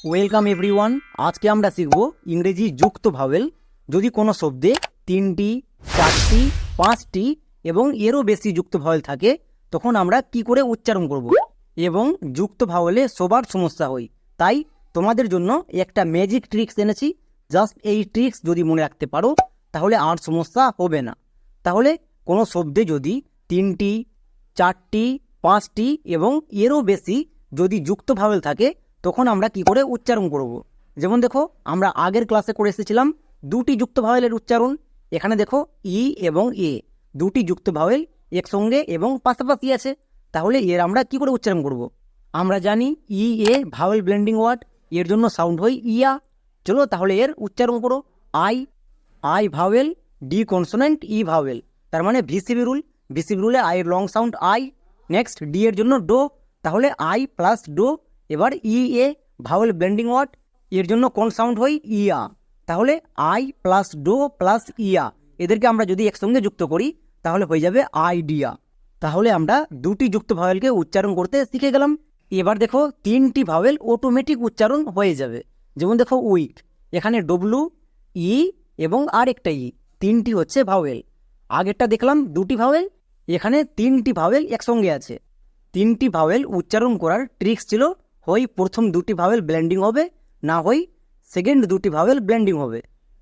Welcome everyone. আজকে আমরা শিখব ইংরেজি যুক্ত ভাওয়েল। যদি কোনো শব্দে 3টি, 4টি, 5টি এবং এরও বেশি যুক্ত ভাওয়েল থাকে তখন আমরা কি করে উচ্চারণ করব। এবং যুক্ত ভাওয়েলে সবার সমস্যা হয়, তাই তোমাদের জন্য একটা ম্যাজিক ট্রিক্স এনেছি। জাস্ট এই ট্রিক্স যদি মনে রাখতে পারো তাহলে আর সমস্যা হবে না। তাহলে কোনো শব্দে যদি 3টি, 4টি, 5টি এবং এরও বেশি যদি যুক্ত ভাওয়েল থাকে তখন আমরা কি করে উচ্চারণ করব। যেমন দেখো, আমরা আগের ক্লাসে করে এসেছিলাম 2টি যুক্ত ভাওয়েলের উচ্চারণ। এখানে দেখো ই এবং এ, 2টি যুক্ত ভাওয়েল একসঙ্গে এবং পাশাপাশি আছে। তাহলে এর আমরা কি করে উচ্চারণ করব। আমরা জানি ই এ ভাওয়েল ব্লেন্ডিং ওয়ার্ড, এর জন্য সাউন্ড হয় ইয়া। চলো তাহলে এর উচ্চারণ করো। I, I vowel, D consonant, E vowel, তার মানে ভিসিবি রুল। ভিসিবি রুলে আইয়ের long sound I. Next D এর জন্য ডো, তাহলে আই প্লাস ডো। এবার ই এ ভাওয়েল ব্লেন্ডিং ওয়ার্ড, এর জন্য কোন সাউন্ড হয় ইয়া, তাহলে আই প্লাস ডো প্লাস ইয়া। এদেরকে আমরা যদি একসঙ্গে যুক্ত করি তাহলে হয়ে যাবে আইডিয়া। তাহলে আমরা 2টি যুক্ত ভাওয়েলকে উচ্চারণ করতে শিখে গেলাম। এবার দেখো 3টি ভাওয়েল অটোমেটিক উচ্চারণ হয়ে যাবে। যেমন দেখো উইক, এখানে ডব্লু, ই এবং আর একটা ই, 3টি হচ্ছে ভাওয়েল। আগেরটা দেখলাম 2টি ভাওয়েল, এখানে 3টি ভাওয়েল একসঙ্গে আছে। 3টি ভাওয়েল উচ্চারণ করার ট্রিক্স ছিল, হয় প্রথম 2টি ভাওয়েল ব্লেন্ডিং হবে, না হয় সেকেন্ড 2টি ভাওয়েল ব্লেন্ডিং হবে।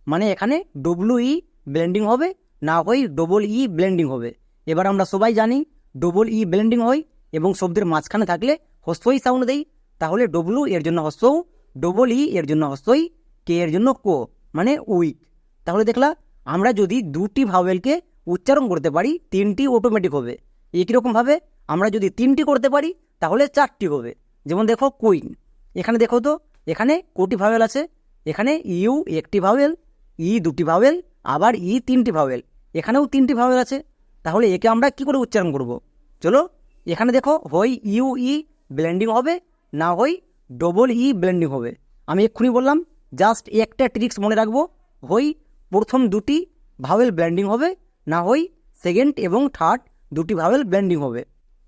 মানে এখানে ডব্লু ই ব্লেন্ডিং হবে, না হয় ডবল ই ব্লেন্ডিং হবে। এবার আমরা সবাই জানি ডবল ই ব্লেন্ডিং হয় এবং শব্দের মাঝখানে থাকলে হস্যই সাউন্ড দেই। তাহলে ডব্লু এর জন্য হস্য, ডবল ই এর জন্য হস্যই, কে এর জন্য কো, মানে উইক। তাহলে দেখলা, আমরা যদি 2টি ভাওয়েলকে উচ্চারণ করতে পারি 3টি অটোমেটিক হবে। একই রকমভাবে আমরা যদি 3টি করতে পারি তাহলে 4টি হবে। যেমন দেখো কুইন, এখানে দেখো তো এখানে কোটি ভাওয়েল আছে। এখানে ইউ একটি ভাওয়েল, ই 2টি ভাওয়েল, আবার ই 3টি ভাওয়েল, এখানেও 3টি ভাওয়েল আছে। তাহলে একে আমরা কি করে উচ্চারণ করব। চলো, এখানে দেখো হয় ইউ ই ব্লেন্ডিং হবে, না হয় ডবল ই ব্লেন্ডিং হবে। আমি এক্ষুনি বললাম, জাস্ট একটা ট্রিক্স মনে রাখবো, হয় প্রথম 2টি ভাওয়েল ব্লেন্ডিং হবে, না হয় সেকেন্ড এবং থার্ড 2টি ভাওয়েল ব্লেন্ডিং হবে।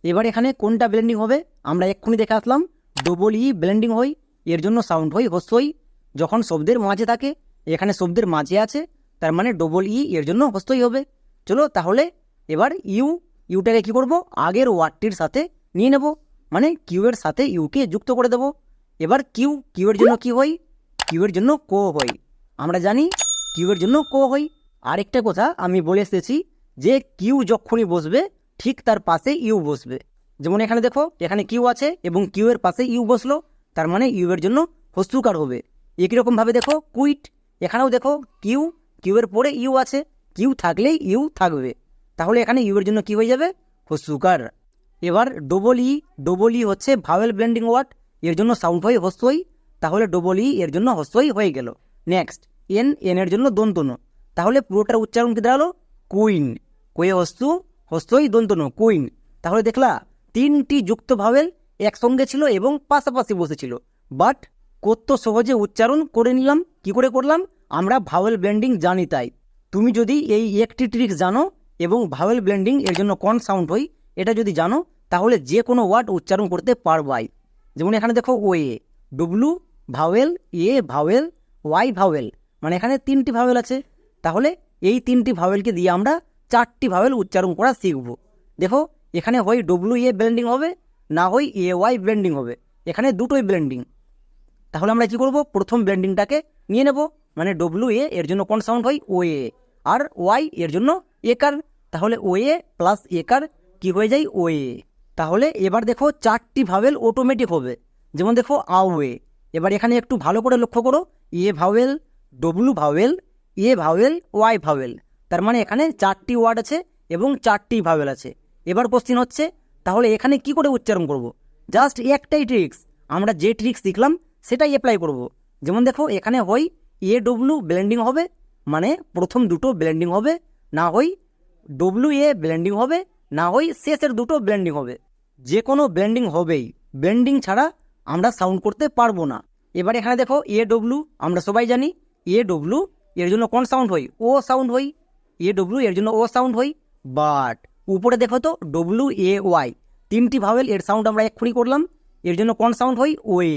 এবার এখানে কোনটা ব্লেন্ডিং হবে আমরা এক্ষুনি দেখে আসলাম। ডবল ই ব্লেন্ডিং হয়, এর জন্য সাউন্ড হয় হস্যই। যখন শব্দের মাঝে থাকে, এখানে শব্দের মাঝে আছে, তার মানে ডবল ই এর জন্য হস্যই হবে। চলো তাহলে এবার ইউটাকে কি করব, আগের ওয়ার্ডটির সাথে নিয়ে নেব, মানে কিউ এর সাথে ইউকে যুক্ত করে দেব। এবার কিউ এর জন্য কি হয়, কিউ এর জন্য কো হয়। আমরা জানি কিউ এর জন্য কো হয়। আরেকটা কথা আমি বলে এসেছি যে কিউ যখনই বসবে ঠিক তার পাশে ইউ বসবে। যেমন এখানে দেখো, এখানে কিউ আছে এবং কিউ এর পাশে ইউ বসলো, তার মানে ইউ এর জন্য হস্যকার হবে। একই রকমভাবে দেখো কুইট, এখানেও দেখো কিউ এর পরে ইউ আছে, কিউ থাকলেই ইউ থাকবে, তাহলে এখানে ইউ এর জন্য কি হয়ে যাবে, হস্যকার। এবার ডবল ই হচ্ছে ভাওয়েল ব্লেন্ডিং ওয়ার্ড, এর জন্য সাউন্ড হয় হস্যই, তাহলে ডবল ই এর জন্য হস্যই হয়ে গেল। নেক্সট এন এর জন্য দন্তন, তাহলে পুরোটার উচ্চারণ কি দাঁড়ালো কুইন, কোয়ে হস্যই দন্তন কুইন। তাহলে দেখলা 3টি যুক্ত ভাওয়েল একসঙ্গে ছিল এবং পাশাপাশি বসেছিল, বাট কত সহজে উচ্চারণ করে নিলাম। কি করে করলাম, আমরা ভাওয়েল ব্লেন্ডিং জানি তাই। তুমি যদি এই একটি ট্রিক্স জানো এবং ভাওয়েল ব্লেন্ডিং এর জন্য কোন সাউন্ড হয় এটা যদি জানো, তাহলে যে কোনো ওয়ার্ড উচ্চারণ করতে পারবাই। যেমন এখানে দেখো way, W vowel, A vowel, Y vowel, মানে এখানে 3টি ভাওয়েল আছে। তাহলে এই 3টি ভাওয়েলকে দিয়ে আমরা 4টি ভাওয়েল উচ্চারণ করা শিখব। দেখো এখানে হয় ডব্লু এ ব্লেন্ডিং হবে, না হয় এ ওয়াই ব্লেন্ডিং হবে, এখানে দুটোই ব্লেন্ডিং। তাহলে আমরা কি করব, প্রথম ব্লেন্ডিংটাকে নিয়ে নেব, মানে ডব্লু এ এর জন্য কোন সাউন্ড হয় ও এ, আর ওয়াই এর জন্য একার, তাহলে ও এ প্লাস একার কি হয়ে যায় ও এ। তাহলে এবার দেখো 4টি ভাওয়েল অটোমেটিক হবে। যেমন দেখো আওয়ে, এবার এখানে একটু ভালো করে লক্ষ্য করো, এ vowel, W vowel, A vowel, Y vowel, তার মানে এখানে 4টি ওয়ার্ড আছে এবং 4টি ভাওয়েল আছে। এবার কোশ্চিন হচ্ছে, তাহলে এখানে কি করে উচ্চারণ করব। জাস্ট একটাই ট্রিক্স, আমরা যে ট্রিক্স শিখলাম সেটাই অ্যাপ্লাই করব। যেমন দেখো এখানে হয় এ ডব্লু ব্লেন্ডিং হবে, মানে প্রথম দুটো ব্লেন্ডিং হবে, না হয় ডব্লু এ ব্লেন্ডিং হবে, না হয় শেষের দুটো ব্লেন্ডিং হবে। যে কোনো ব্লেন্ডিং হবেই, ব্লেন্ডিং ছাড়া আমরা সাউন্ড করতে পারবো না। এবার এখানে দেখো এ ডব্লু, আমরা সবাই জানি এ ডব্লু এর জন্য কোন সাউন্ড হয়, ও সাউন্ড হয়, এ ডব্লু এর জন্য ও সাউন্ড হয়। বাট উপরে দেখো তো ডব্লু এ ওয়াই, 3টি ভাওয়েল, এর সাউন্ড আমরা এক্ষুনি করলাম, এর জন্য কোন সাউন্ড হয় ও এ।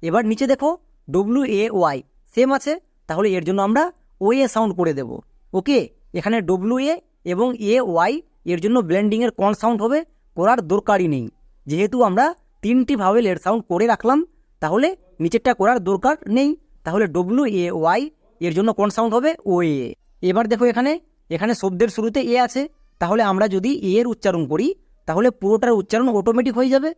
এবার নিচে দেখো WAY সেম আছে, তাহলে এর জন্য আমরা OA সাউন্ড করে দেব। ওকে, এখানে WA এবং AY এর জন্য ব্লেন্ডিংয়ের কোন সাউন্ড হবে করার দরকারই নেই, যেহেতু আমরা 3টি ভাওয়েল এর সাউন্ড করে রাখলাম, তাহলে নিচেরটা করার দরকার নেই। তাহলে WAY এর জন্য কোন সাউন্ড হবে OA। এবার দেখো এখানে শব্দের শুরুতে এ আছে, তাহলে আমরা যদি এ এর উচ্চারণ করি তাহলে পুরোটার উচ্চারণ অটোমেটিক হয়ে যাবে।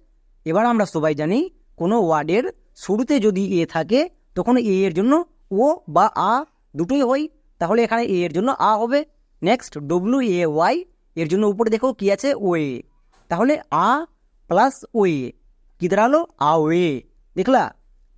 এবার আমরা সবাই জানি কোনো ওয়ার্ডের শুরুতে যদি এ থাকে তখন এ এর জন্য ও বা আ দুটোই হয়, তাহলে এখানে এ এর জন্য আ হবে। নেক্সট WAY এর জন্য উপরে দেখো কি আছে OA, তাহলে আ প্লাস OA কি দাঁড়ালো আওয়ে। দেখলা,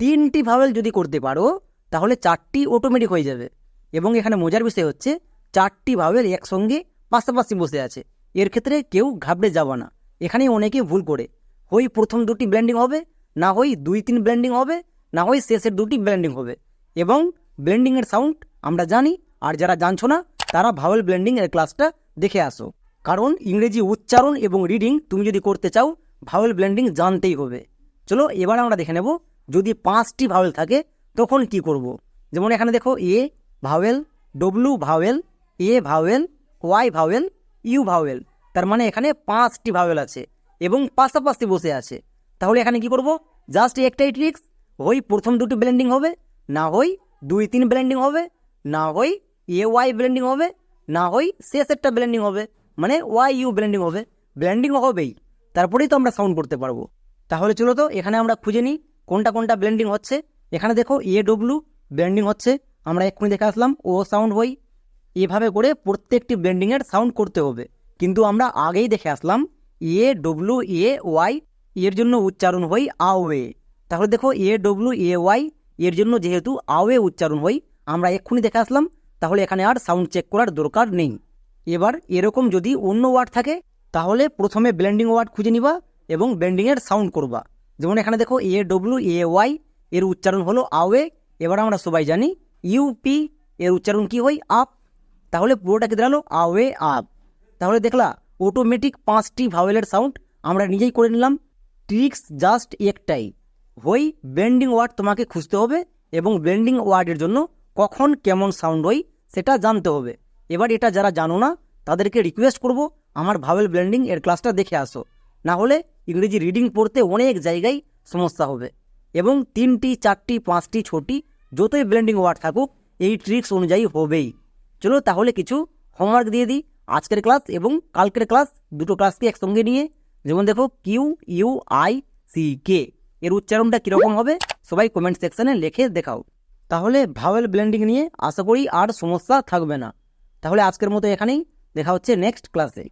3টি ভাওয়েল যদি করতে পারো তাহলে 4টি অটোমেটিক হয়ে যাবে। এবং এখানে মজার বিষয় হচ্ছে 4টি ভাওয়েল একসঙ্গে পাশাপাশি বসে আছে, এর ক্ষেত্রে কেউ ঘাবড়ে যাবে না। এখানে অনেকে ভুল করে, হয় প্রথম দুটি ব্লেন্ডিং হবে, না হয় 2-3 ব্লেন্ডিং হবে, না হয় শেষের দুটি ব্লেন্ডিং হবে। এবং ব্লেন্ডিংয়ের সাউন্ড আমরা জানি, আর যারা জানছো না তারা ভাওয়েল ব্লেন্ডিং এর ক্লাসটা দেখে আসো, কারণ ইংরেজি উচ্চারণ এবং রিডিং তুমি যদি করতে চাও ভাওয়েল ব্লেন্ডিং জানতেই হবে। চলো এবার আমরা দেখে নেব যদি 5টি ভাওয়েল থাকে তখন কি করব। যেমন এখানে দেখো A vowel, W vowel, A vowel, Y vowel, U vowel, তার মানে এখানে 5টি ভাওয়েল আছে এবং পাশাপাশি বসে আছে। তাহলে এখানে কি করব, জাস্ট একটাই ট্রিক্স, হয় প্রথম দুটি ব্লেন্ডিং হবে, না হয় 2-3 ব্লেন্ডিং হবে, না হয় AY ব্লেন্ডিং হবে, না হয় শেষেরটা ব্লেন্ডিং হবে, মানে YU ব্লেন্ডিং হবে। ব্লেন্ডিং হবেই, তারপরেই তো আমরা সাউন্ড করতে পারবো। তাহলে চলো তো এখানে আমরা খুঁজে নিই কোনটা কোনটা ব্লেন্ডিং হচ্ছে। এখানে দেখো AW ব্লেন্ডিং হচ্ছে, আমরা এক্ষুনি দেখে আসলাম ও সাউন্ড হই। এভাবে করে প্রত্যেকটি ব্লেন্ডিংয়ের সাউন্ড করতে হবে, কিন্তু আমরা আগেই দেখে আসলাম AWAY এর জন্য উচ্চারণ হই আওয়ে। তাহলে দেখো AWAY এর জন্য যেহেতু আওয়ে উচ্চারণ হই, আমরা এক্ষুনি দেখে আসলাম, তাহলে এখানে আর সাউন্ড চেক করার দরকার নেই। এবার এরকম যদি অন্য ওয়ার্ড থাকে তাহলে প্রথমে ব্লেন্ডিং ওয়ার্ড খুঁজে নিবা এবং ব্লেন্ডিংয়ের সাউন্ড করবা। যেমন এখানে দেখো AWAY এর উচ্চারণ হলো আওয়ে। এবার আমরা সবাই জানি UP এর উচ্চারণ কি হয় আপ, তাহলে পুরোটা কি দাঁড়ালো আওয়ে আপ। তাহলে দেখলা অটোমেটিক 5টি ভাওয়েলের সাউন্ড আমরা নিজেই করে নিলাম। ট্রিক্স জাস্ট একটাই, হয় ব্লেন্ডিং ওয়ার্ড তোমাকে খুঁজতে হবে এবং ব্লেন্ডিং ওয়ার্ডের জন্য কখন কেমন সাউন্ড হয় সেটা জানতে হবে। এবার এটা যারা জানো না তাদেরকে রিকোয়েস্ট করব আমার ভাওয়েল ব্লেন্ডিং এর ক্লাসটা দেখে আসো, না হলে ইংরেজি রিডিং পড়তে অনেক জায়গায় সমস্যা হবে। এবং 3টি 4টি 5টি 6টি যতই ব্লেন্ডিং ওয়ার্ড থাকুক এই ট্রিক্স অনুযায়ী হবেই। চলো তাহলে কিছু হোমওয়ার্ক দিয়ে দিই আজকের ক্লাস এবং কালকের ক্লাস, দুটো ক্লাসকে একসঙ্গে নিয়ে। যেমন দেখো QUICK এর উচ্চারণটা কীরকম হবে সবাই কমেন্ট সেকশানে লিখে দেখাও, তাহলে ভাওয়েল ব্লেন্ডিং নিয়ে আশা করি আর সমস্যা থাকবে না। তাহলে আজকের মতো এখানেই, দেখা হচ্ছে নেক্সট ক্লাসে।